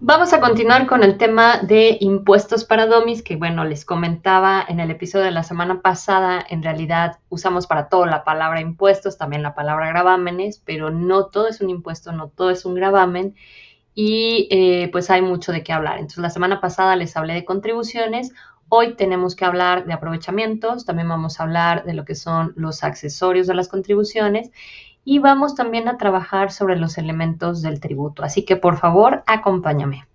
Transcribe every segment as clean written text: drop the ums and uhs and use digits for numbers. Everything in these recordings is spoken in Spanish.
Vamos a continuar con el tema de impuestos para domis, que bueno, les comentaba en el episodio de la semana pasada, en realidad usamos para todo la palabra impuestos, también la palabra gravámenes, pero no todo es un impuesto, no todo es un gravamen y pues hay mucho de qué hablar. Entonces la semana pasada les hablé de contribuciones, hoy tenemos que hablar de aprovechamientos, también vamos a hablar de lo que son los accesorios de las contribuciones y vamos también a trabajar sobre los elementos del tributo. Así que por favor, acompáñame.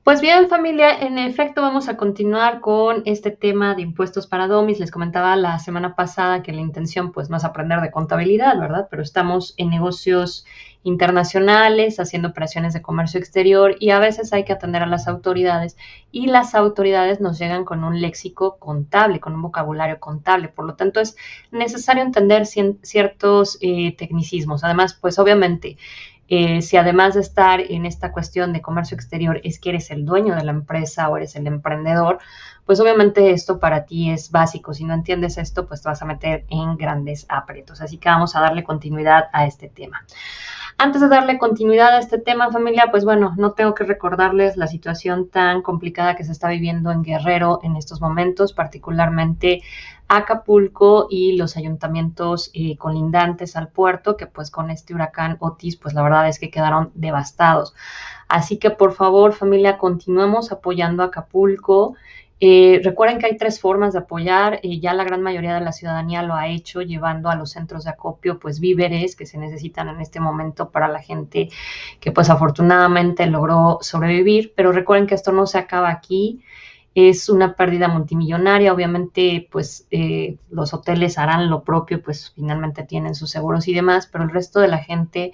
Pues bien, familia, en efecto vamos a continuar con este tema de impuestos para domis. Les comentaba la semana pasada que la intención pues no es aprender de contabilidad, ¿verdad? Pero estamos en negocios internacionales, haciendo operaciones de comercio exterior y a veces hay que atender a las autoridades y las autoridades nos llegan con un léxico contable, con un vocabulario contable. Por lo tanto, es necesario entender ciertos tecnicismos. Además, pues obviamente si además de estar en esta cuestión de comercio exterior es que eres el dueño de la empresa o eres el emprendedor, pues obviamente esto para ti es básico. Si no entiendes esto, pues te vas a meter en grandes aprietos. Así que vamos a darle continuidad a este tema. Antes de darle continuidad a este tema, familia, pues bueno, no tengo que recordarles la situación tan complicada que se está viviendo en Guerrero en estos momentos, particularmente Acapulco y los ayuntamientos colindantes al puerto, que pues con este huracán Otis, pues la verdad es que quedaron devastados. Así que por favor, familia, continuemos apoyando a Acapulco. Recuerden que hay tres formas de apoyar, ya la gran mayoría de la ciudadanía lo ha hecho, llevando a los centros de acopio pues víveres que se necesitan en este momento para la gente que pues afortunadamente logró sobrevivir, pero recuerden que esto no se acaba aquí, es una pérdida multimillonaria, obviamente pues los hoteles harán lo propio, pues finalmente tienen sus seguros y demás, pero el resto de la gente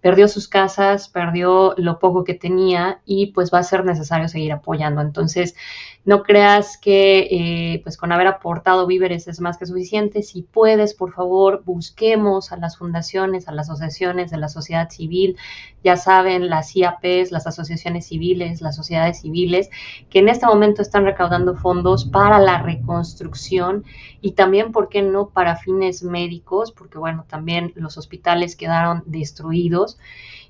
perdió sus casas, perdió lo poco que tenía y pues va a ser necesario seguir apoyando. Entonces, no creas que pues con haber aportado víveres es más que suficiente. Si puedes, por favor, busquemos a las fundaciones, a las asociaciones de la sociedad civil, ya saben, las IAPs, las asociaciones civiles, las sociedades civiles, que en este momento están recaudando fondos para la reconstrucción y también, ¿por qué no?, para fines médicos, porque bueno, también los hospitales quedaron destruidos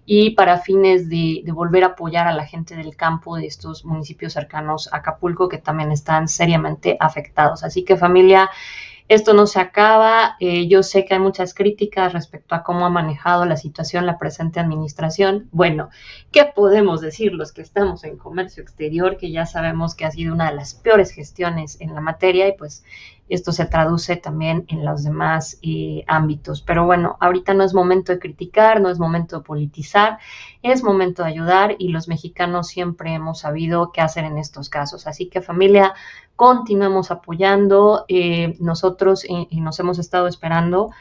y para fines de volver a apoyar a la gente del campo de estos municipios cercanos a Acapulco que también están seriamente afectados. Así que familia, esto no se acaba. Yo sé que hay muchas críticas respecto a cómo ha manejado la situación la presente administración. Bueno, ¿qué podemos decir los que estamos en comercio exterior? Que ya sabemos que ha sido una de las peores gestiones en la materia y pues esto se traduce también en los demás ámbitos. Pero bueno, ahorita no es momento de criticar, no es momento de politizar, es momento de ayudar y los mexicanos siempre hemos sabido qué hacer en estos casos. Así que familia, continuemos apoyando. Nosotros nos hemos estado esperando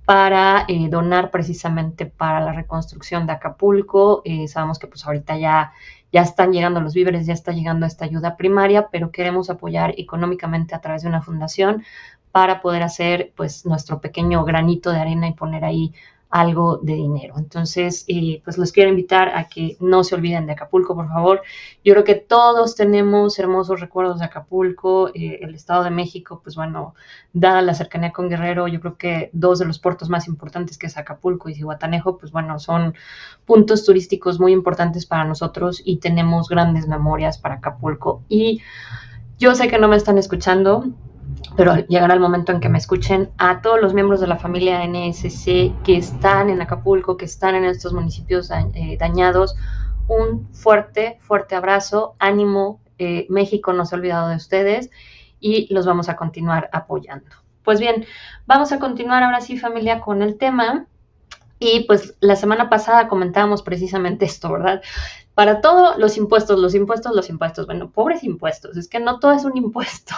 para donar precisamente para la reconstrucción de Acapulco. Sabemos que pues ahorita ya están llegando los víveres, ya está llegando esta ayuda primaria, pero queremos apoyar económicamente a través de una fundación para poder hacer pues nuestro pequeño granito de arena y poner ahí algo de dinero. Entonces, pues los quiero invitar a que no se olviden de Acapulco, por favor. Yo creo que todos tenemos hermosos recuerdos de Acapulco, el Estado de México, pues bueno, dada la cercanía con Guerrero, yo creo que dos de los puertos más importantes que es Acapulco y Zihuatanejo, pues bueno, son puntos turísticos muy importantes para nosotros y tenemos grandes memorias para Acapulco. Y yo sé que no me están escuchando, pero llegará el momento en que me escuchen. A todos los miembros de la familia NSC que están en Acapulco, que están en estos municipios dañados, un fuerte, fuerte abrazo, ánimo, México no se ha olvidado de ustedes y los vamos a continuar apoyando. Pues bien, vamos a continuar ahora sí, familia, con el tema. Y pues la semana pasada comentábamos precisamente esto, ¿verdad? Para todo, los impuestos, los impuestos, los impuestos. Bueno, pobres impuestos, es que no todo es un impuesto.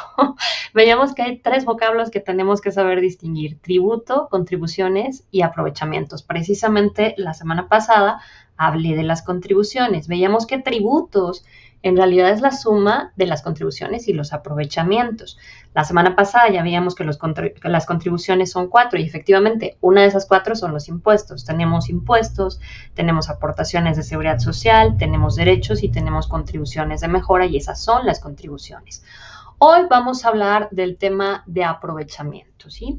Veíamos que hay tres vocablos que tenemos que saber distinguir: tributo, contribuciones y aprovechamientos. Precisamente la semana pasada hablé de las contribuciones. Veíamos que tributos en realidad es la suma de las contribuciones y los aprovechamientos. La semana pasada ya veíamos que las contribuciones son 4 y efectivamente una de esas 4 son los impuestos. Tenemos impuestos, tenemos aportaciones de seguridad social, tenemos derechos y tenemos contribuciones de mejora y esas son las contribuciones. Hoy vamos a hablar del tema de aprovechamiento, ¿sí?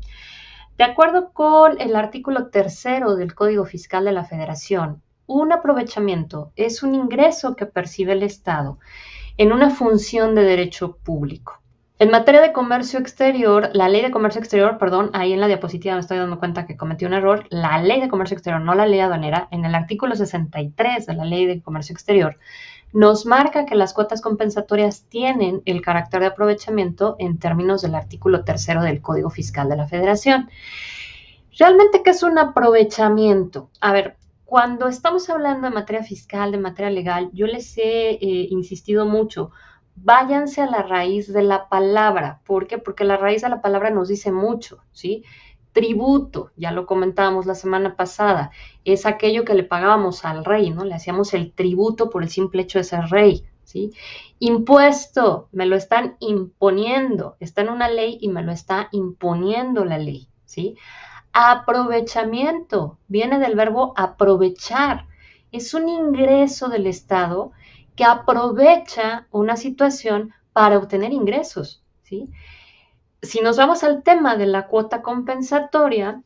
De acuerdo con el artículo 3 del Código Fiscal de la Federación, un aprovechamiento es un ingreso que percibe el Estado en una función de derecho público. En materia de comercio exterior, la ley de comercio exterior, perdón, ahí en la diapositiva me estoy dando cuenta que cometí un error, la ley de comercio exterior, no la ley aduanera, en el artículo 63 de la ley de comercio exterior, nos marca que las cuotas compensatorias tienen el carácter de aprovechamiento en términos del artículo 3 del Código Fiscal de la Federación. ¿Realmente qué es un aprovechamiento? A ver, cuando estamos hablando de materia fiscal, de materia legal, yo les he insistido mucho, váyanse a la raíz de la palabra. ¿Por qué? Porque la raíz de la palabra nos dice mucho, ¿sí? Tributo, ya lo comentábamos la semana pasada, es aquello que le pagábamos al rey, ¿no? Le hacíamos el tributo por el simple hecho de ser rey, ¿sí? Impuesto, me lo están imponiendo, está en una ley y me lo está imponiendo la ley, ¿sí? Aprovechamiento, viene del verbo aprovechar. Es un ingreso del Estado que aprovecha una situación para obtener ingresos, ¿sí? Si nos vamos al tema de la cuota compensatoria,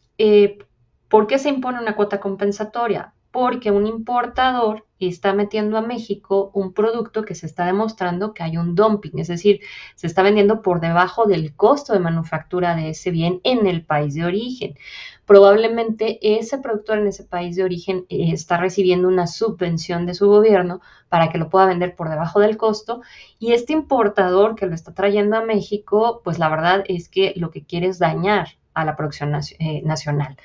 ¿por qué se impone una cuota compensatoria? Porque un importador está metiendo a México un producto que se está demostrando que hay un dumping, es decir, se está vendiendo por debajo del costo de manufactura de ese bien en el país de origen. Probablemente ese productor en ese país de origen está recibiendo una subvención de su gobierno para que lo pueda vender por debajo del costo, y este importador que lo está trayendo a México, pues la verdad es que lo que quiere es dañar a la producción nacional.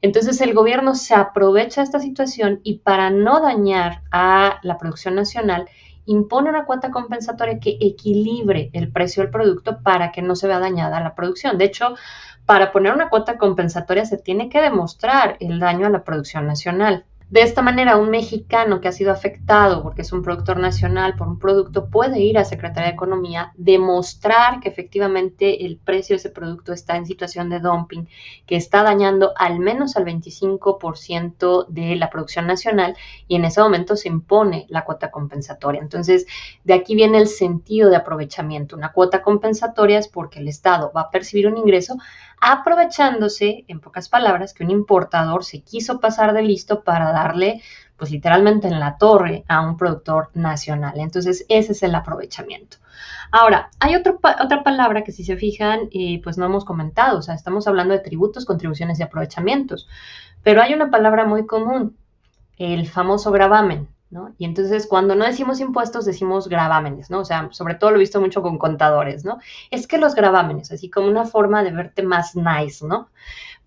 Entonces el gobierno se aprovecha de esta situación y para no dañar a la producción nacional, impone una cuota compensatoria que equilibre el precio del producto para que no se vea dañada la producción. De hecho, para poner una cuota compensatoria se tiene que demostrar el daño a la producción nacional. De esta manera, un mexicano que ha sido afectado porque es un productor nacional por un producto puede ir a Secretaría de Economía, demostrar que efectivamente el precio de ese producto está en situación de dumping, que está dañando al menos al 25% de la producción nacional, y en ese momento se impone la cuota compensatoria. Entonces, de aquí viene el sentido de aprovechamiento. Una cuota compensatoria es porque el Estado va a percibir un ingreso aprovechándose, en pocas palabras, que un importador se quiso pasar de listo para darle, pues literalmente en la torre a un productor nacional. Entonces, ese es el aprovechamiento. Ahora, hay otra palabra que si se fijan, pues no hemos comentado, o sea, estamos hablando de tributos, contribuciones y aprovechamientos, pero hay una palabra muy común, el famoso gravamen, ¿no? Y entonces cuando no decimos impuestos, decimos gravámenes, ¿no? O sea, sobre todo lo he visto mucho con contadores, ¿no? Es que los gravámenes, así como una forma de verte más nice, ¿no?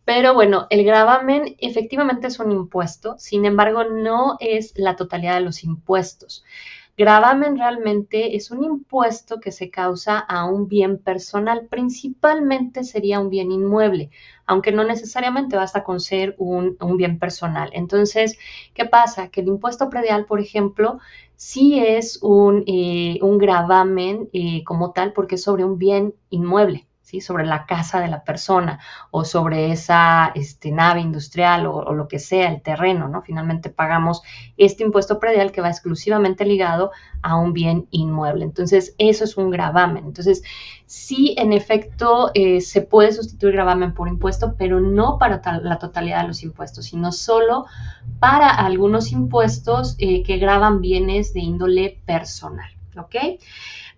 Pero bueno, el gravamen efectivamente es un impuesto, sin embargo, no es la totalidad de los impuestos. Gravamen realmente es un impuesto que se causa a un bien personal, principalmente sería un bien inmueble, aunque no necesariamente basta con ser un bien personal. Entonces, ¿qué pasa? Que el impuesto predial, por ejemplo, sí es un gravamen como tal porque es sobre un bien inmueble, ¿sí? Sobre la casa de la persona o sobre esa nave industrial o lo que sea, el terreno, ¿no? Finalmente pagamos este impuesto predial que va exclusivamente ligado a un bien inmueble. Entonces, eso es un gravamen. Entonces, sí, en efecto, se puede sustituir gravamen por impuesto, pero no para la totalidad de los impuestos, sino solo para algunos impuestos que gravan bienes de índole personal, ¿ok?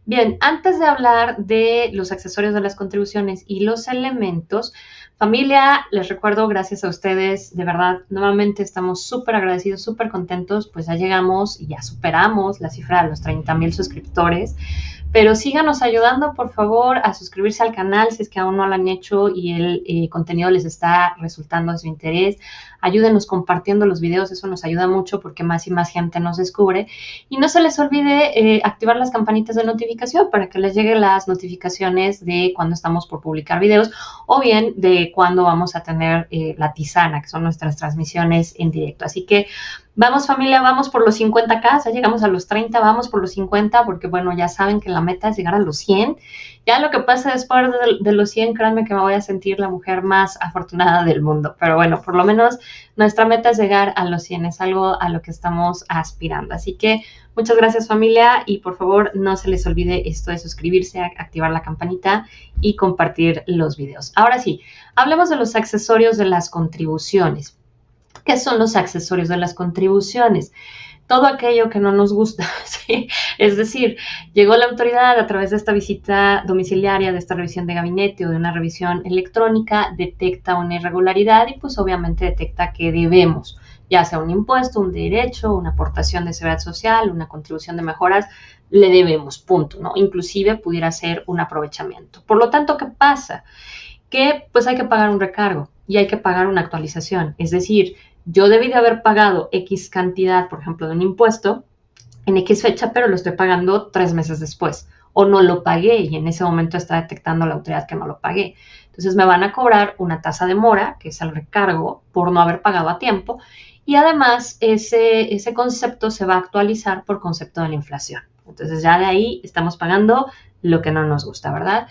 Bien, antes de hablar de los accesorios de las contribuciones y los elementos, familia, les recuerdo, gracias a ustedes, de verdad, nuevamente estamos súper agradecidos, súper contentos, pues ya llegamos y ya superamos la cifra de los 30,000 suscriptores, pero síganos ayudando, por favor, a suscribirse al canal si es que aún no lo han hecho y el contenido les está resultando de su interés. Ayúdenos compartiendo los videos, eso nos ayuda mucho porque más y más gente nos descubre. Y no se les olvide activar las campanitas de notificación para que les lleguen las notificaciones de cuando estamos por publicar videos o bien de cuando vamos a tener la tisana, que son nuestras transmisiones en directo. Así que vamos familia, vamos por los 50K, ya llegamos a los 30, vamos por los 50, porque bueno, ya saben que la meta es llegar a los 100. Ya lo que pasa después de los 100, créanme que me voy a sentir la mujer más afortunada del mundo. Pero bueno, por lo menos nuestra meta es llegar a los 100, es algo a lo que estamos aspirando. Así que muchas gracias, familia, y por favor no se les olvide esto de suscribirse, activar la campanita y compartir los videos. Ahora sí, hablemos de los accesorios de las contribuciones. ¿Qué son los accesorios de las contribuciones? Todo aquello que no nos gusta, ¿sí? Es decir, llegó la autoridad a través de esta visita domiciliaria, de esta revisión de gabinete o de una revisión electrónica, detecta una irregularidad y pues obviamente detecta que debemos, ya sea un impuesto, un derecho, una aportación de seguridad social, una contribución de mejoras, le debemos, punto, ¿no? Inclusive pudiera ser un aprovechamiento. Por lo tanto, ¿qué pasa? Que pues hay que pagar un recargo y hay que pagar una actualización, es decir, yo debí de haber pagado X cantidad, por ejemplo, de un impuesto en X fecha, pero lo estoy pagando 3 meses después. O no lo pagué y en ese momento está detectando la autoridad que no lo pagué. Entonces me van a cobrar una tasa de mora, que es el recargo, por no haber pagado a tiempo. Y además ese concepto se va a actualizar por concepto de la inflación. Entonces ya de ahí estamos pagando lo que no nos gusta, ¿verdad?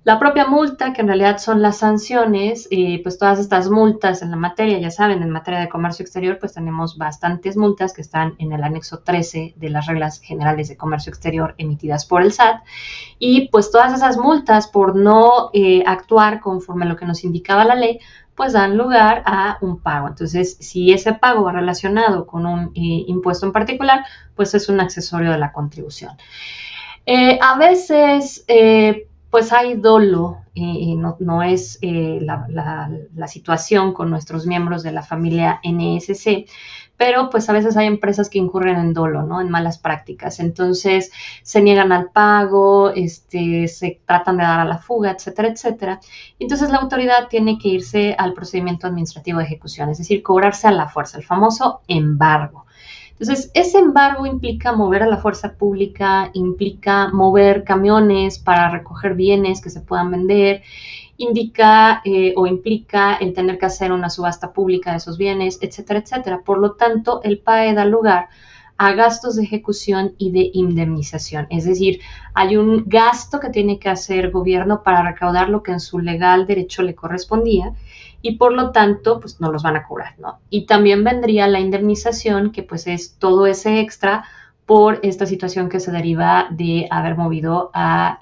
La propia multa, que en realidad son las sanciones, pues todas estas multas en la materia, ya saben, en materia de comercio exterior, pues tenemos bastantes multas que están en el anexo 13 de las reglas generales de comercio exterior emitidas por el SAT. Y pues todas esas multas por no actuar conforme a lo que nos indicaba la ley, pues dan lugar a un pago. Entonces, si ese pago va relacionado con un impuesto en particular, pues es un accesorio de la contribución. A veces pues hay dolo, no es la situación con nuestros miembros de la familia NSC, pero pues a veces hay empresas que incurren en dolo, ¿no? En malas prácticas. Entonces se niegan al pago, se tratan de dar a la fuga, etcétera, etcétera. Entonces la autoridad tiene que irse al procedimiento administrativo de ejecución, es decir, cobrarse a la fuerza, el famoso embargo. Entonces, ese embargo implica mover a la fuerza pública, implica mover camiones para recoger bienes que se puedan vender, indica o implica el tener que hacer una subasta pública de esos bienes, etcétera, etcétera. Por lo tanto, el PAE da lugar a gastos de ejecución y de indemnización. Es decir, hay un gasto que tiene que hacer el gobierno para recaudar lo que en su legal derecho le correspondía y por lo tanto, pues no los van a cobrar, ¿no? Y también vendría la indemnización, que pues es todo ese extra por esta situación que se deriva de haber movido a,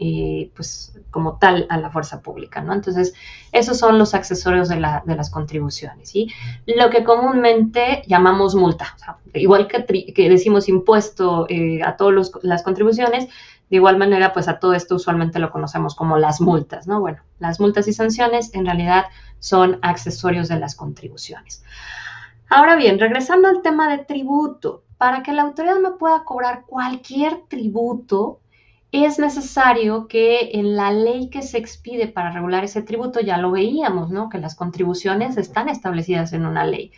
pues como tal, a la fuerza pública, ¿no? Entonces, esos son los accesorios de las contribuciones, ¿sí? Lo que comúnmente llamamos multa, o sea, igual que decimos impuesto a todas las contribuciones, de igual manera, pues a todo esto usualmente lo conocemos como las multas, ¿no? Bueno, las multas y sanciones en realidad son accesorios de las contribuciones. Ahora bien, regresando al tema de tributo, para que la autoridad me pueda cobrar cualquier tributo, es necesario que en la ley que se expide para regular ese tributo, ya lo veíamos, ¿no? Que las contribuciones están establecidas en una ley.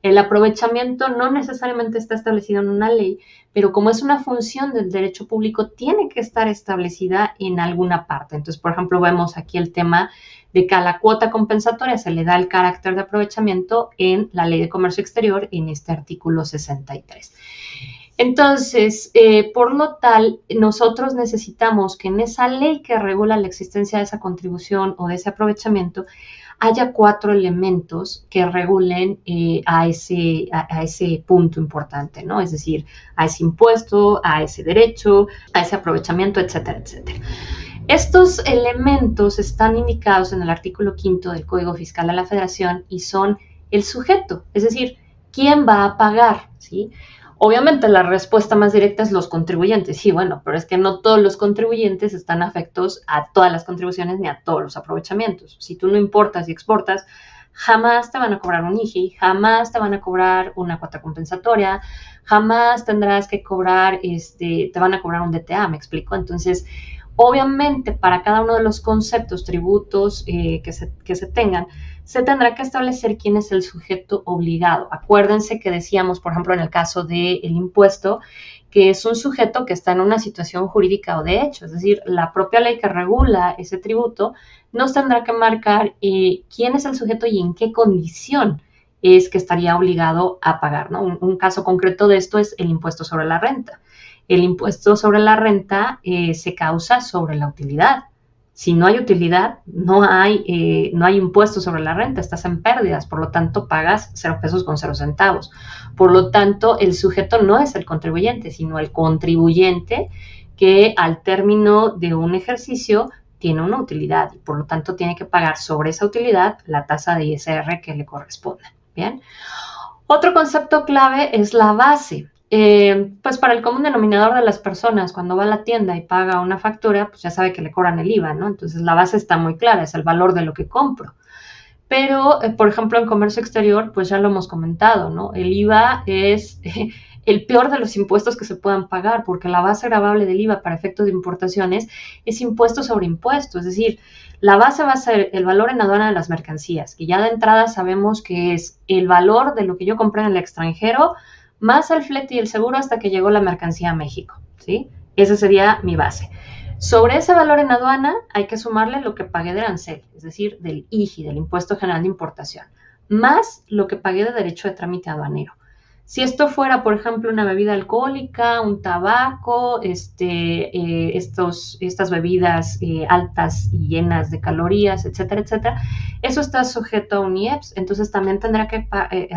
El aprovechamiento no necesariamente está establecido en una ley, pero como es una función del derecho público, tiene que estar establecida en alguna parte. Entonces, por ejemplo, vemos aquí el tema de que a la cuota compensatoria se le da el carácter de aprovechamiento en la Ley de Comercio Exterior, en este artículo 63. Entonces, por lo tal, nosotros necesitamos que en esa ley que regula la existencia de esa contribución o de ese aprovechamiento, haya 4 elementos que regulen a ese punto importante, ¿no? Es decir, a ese impuesto, a ese derecho, a ese aprovechamiento, etcétera, etcétera. Estos elementos están indicados en el artículo 5 del Código Fiscal de la Federación y son el sujeto, es decir, ¿quién va a pagar? ¿Sí? Obviamente la respuesta más directa es los contribuyentes. Sí, bueno, pero es que no todos los contribuyentes están afectos a todas las contribuciones ni a todos los aprovechamientos. Si tú no importas y exportas, jamás te van a cobrar un IGI, jamás te van a cobrar una cuota compensatoria, jamás tendrás que cobrar, te van a cobrar un DTA, ¿me explico? Entonces, obviamente, para cada uno de los conceptos, tributos que se tengan, se tendrá que establecer quién es el sujeto obligado. Acuérdense que decíamos, por ejemplo, en el caso del impuesto, que es un sujeto que está en una situación jurídica o de hecho, es decir, la propia ley que regula ese tributo nos tendrá que marcar quién es el sujeto y en qué condición es que estaría obligado a pagar, ¿no? Un caso concreto de esto es el impuesto sobre la renta. El impuesto sobre la renta se causa sobre la utilidad, Si no hay utilidad, no hay impuesto sobre la renta, estás en pérdidas, por lo tanto pagas 0 pesos con 0 centavos. Por lo tanto, el sujeto no es el contribuyente, sino el contribuyente que al término de un ejercicio tiene una utilidad y por lo tanto tiene que pagar sobre esa utilidad la tasa de ISR que le corresponde. Bien. Otro concepto clave es la base. Pues para el común denominador de las personas, cuando va a la tienda y paga una factura, pues ya sabe que le cobran el IVA, ¿no? Entonces la base está muy clara, es el valor de lo que compro. Pero, por ejemplo, en comercio exterior, pues ya lo hemos comentado, ¿no? El IVA es el peor de los impuestos que se puedan pagar, porque la base gravable del IVA para efectos de importaciones es impuesto sobre impuesto, es decir, la base va a ser el valor en aduana de las mercancías, que ya de entrada sabemos que es el valor de lo que yo compré en el extranjero, más el flete y el seguro hasta que llegó la mercancía a México, ¿sí? Esa sería mi base. Sobre ese valor en aduana hay que sumarle lo que pagué de arancel, es decir, del IGI, del Impuesto General de Importación, más lo que pagué de derecho de trámite aduanero. Si esto fuera, por ejemplo, una bebida alcohólica, un tabaco, estas bebidas altas y llenas de calorías, etcétera, etcétera, eso está sujeto a un IEPS. Entonces también tendrá que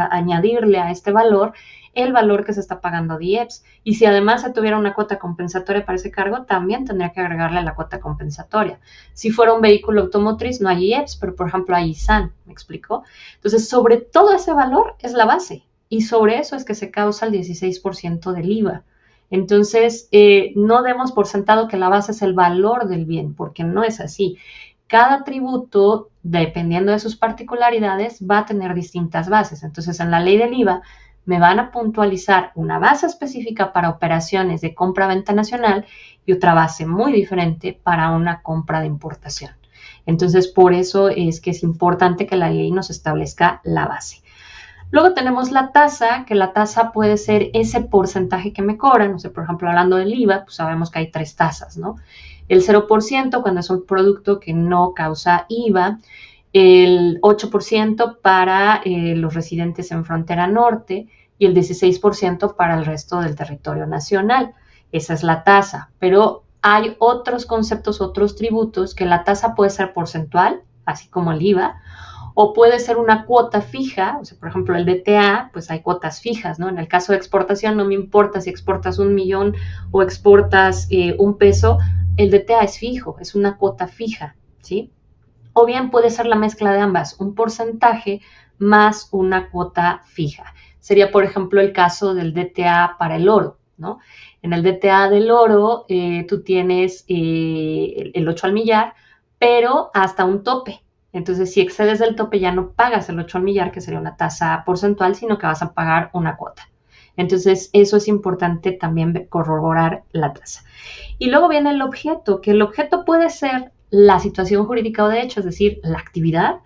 añadirle a este valor el valor que se está pagando de IEPS. Y si además se tuviera una cuota compensatoria para ese cargo, también tendría que agregarle la cuota compensatoria. Si fuera un vehículo automotriz, no hay IEPS, pero por ejemplo hay ISAN, ¿me explico? Entonces, sobre todo ese valor es la base. Y sobre eso es que se causa el 16% del IVA. Entonces, no demos por sentado que la base es el valor del bien, porque no es así. Cada tributo, dependiendo de sus particularidades, va a tener distintas bases. Entonces, en la ley del IVA me van a puntualizar una base específica para operaciones de compra-venta nacional y otra base muy diferente para una compra de importación. Entonces, por eso es que es importante que la ley nos establezca la base. Luego tenemos la tasa, que la tasa puede ser ese porcentaje que me cobran. No sé, por ejemplo, hablando del IVA, pues sabemos que hay 3 tasas, ¿no? El 0% cuando es un producto que no causa IVA, el 8% para los residentes en frontera norte y el 16% para el resto del territorio nacional. Esa es la tasa, pero hay otros conceptos, otros tributos que la tasa puede ser porcentual, así como el IVA, o puede ser una cuota fija, o sea, por ejemplo, el DTA, pues hay cuotas fijas, ¿no? En el caso de exportación, no me importa si exportas 1,000,000 o exportas 1 peso, el DTA es fijo, es una cuota fija, ¿sí? O bien puede ser la mezcla de ambas, un porcentaje más una cuota fija. Sería, por ejemplo, el caso del DTA para el oro, ¿no? En el DTA del oro, tú tienes el 8 al millar, pero hasta un tope. Entonces, si excedes del tope, ya no pagas el 8 al millar, que sería una tasa porcentual, sino que vas a pagar una cuota. Entonces, eso es importante también corroborar la tasa. Y luego viene el objeto, que el objeto puede ser la situación jurídica o de hecho, es decir, la actividad,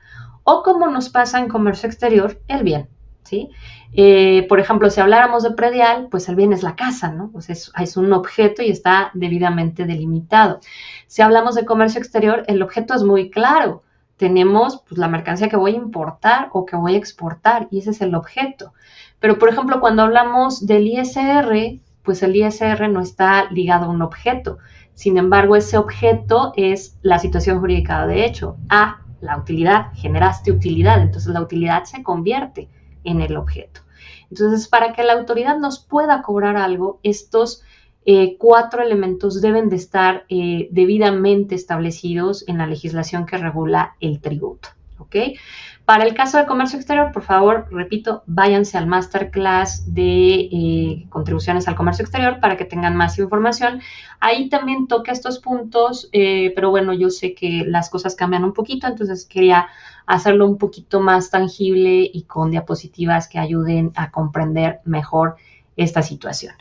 o como nos pasa en comercio exterior, el bien, ¿sí? Por ejemplo, si habláramos de predial, pues el bien es la casa, ¿no? Pues es un objeto y está debidamente delimitado. Si hablamos de comercio exterior, el objeto es muy claro. Tenemos pues, la mercancía que voy a importar o que voy a exportar y ese es el objeto. Pero, por ejemplo, cuando hablamos del ISR, pues el ISR no está ligado a un objeto. Sin embargo, ese objeto es la situación jurídica de hecho. La utilidad, generaste utilidad, entonces la utilidad se convierte en el objeto. Entonces, para que la autoridad nos pueda cobrar algo, estos 4 elementos deben de estar debidamente establecidos en la legislación que regula el tributo, ¿ok? Para el caso de comercio exterior, por favor, repito, váyanse al masterclass de contribuciones al comercio exterior para que tengan más información. Ahí también toca estos puntos, pero bueno, yo sé que las cosas cambian un poquito, entonces quería hacerlo un poquito más tangible y con diapositivas que ayuden a comprender mejor esta situación.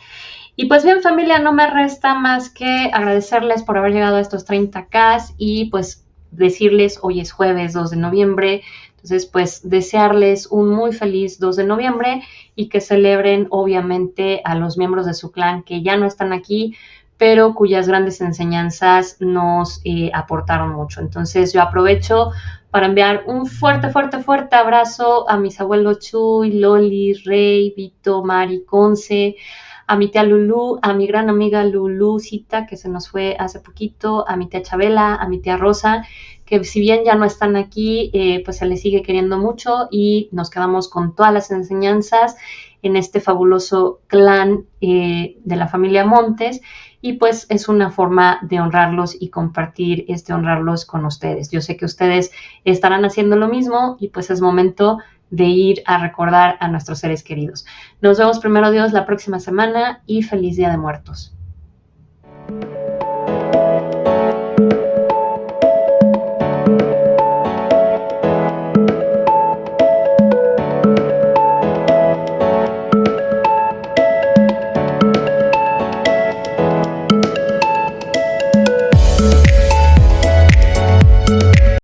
Y pues bien, familia, no me resta más que agradecerles por haber llegado a estos 30K y pues decirles, hoy es jueves 2 de noviembre, entonces pues desearles un muy feliz 2 de noviembre y que celebren obviamente a los miembros de su clan que ya no están aquí, pero cuyas grandes enseñanzas nos aportaron mucho. Entonces yo aprovecho para enviar un fuerte, fuerte, fuerte abrazo a mis abuelos Chuy, Loli, Rey, Vito, Mari, Conce, a mi tía Lulú, a mi gran amiga Lulucita, que se nos fue hace poquito, a mi tía Chabela, a mi tía Rosa, que si bien ya no están aquí, pues se les sigue queriendo mucho y nos quedamos con todas las enseñanzas en este fabuloso clan de la familia Montes, y pues es una forma de honrarlos y compartir honrarlos con ustedes. Yo sé que ustedes estarán haciendo lo mismo y pues es momento de ir a recordar a nuestros seres queridos. Nos vemos primero Dios la próxima semana y feliz Día de Muertos.